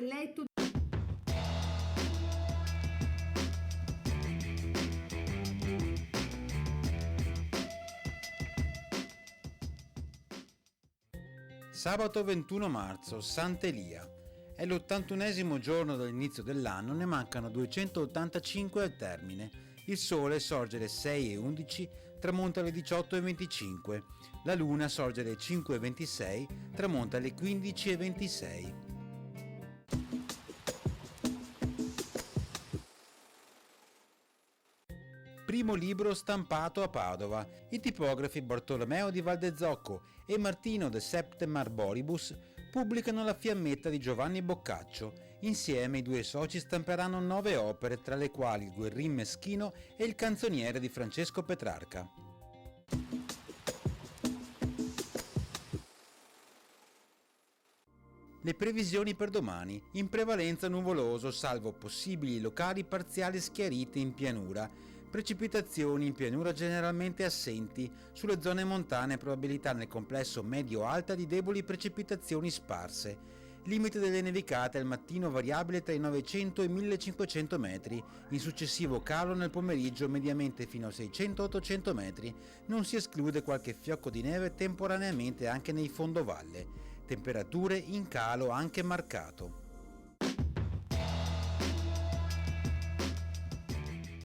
letto. Sabato 21 marzo, Sant'Elia. È l'81esimo giorno dall'inizio dell'anno, ne mancano 285 al termine. Il sole sorge alle 6:11, tramonta alle 18:25. La luna sorge alle 5:26, tramonta alle 15:26. Primo libro stampato a Padova. I tipografi Bartolomeo di Valdezocco e Martino de Septem Arboribus pubblicano La fiammetta di Giovanni Boccaccio. Insieme i due soci stamperanno 9 opere, tra le quali Il guerrin meschino e Il canzoniere di Francesco Petrarca. Le previsioni per domani: in prevalenza nuvoloso, salvo possibili locali parziali schiarite in pianura. Precipitazioni in pianura generalmente assenti, sulle zone montane probabilità nel complesso medio-alta di deboli precipitazioni sparse. Limite delle nevicate al mattino variabile tra i 900 e i 1500 metri, in successivo calo nel pomeriggio mediamente fino a 600-800 metri, non si esclude qualche fiocco di neve temporaneamente anche nei fondovalle. Temperature in calo anche marcato.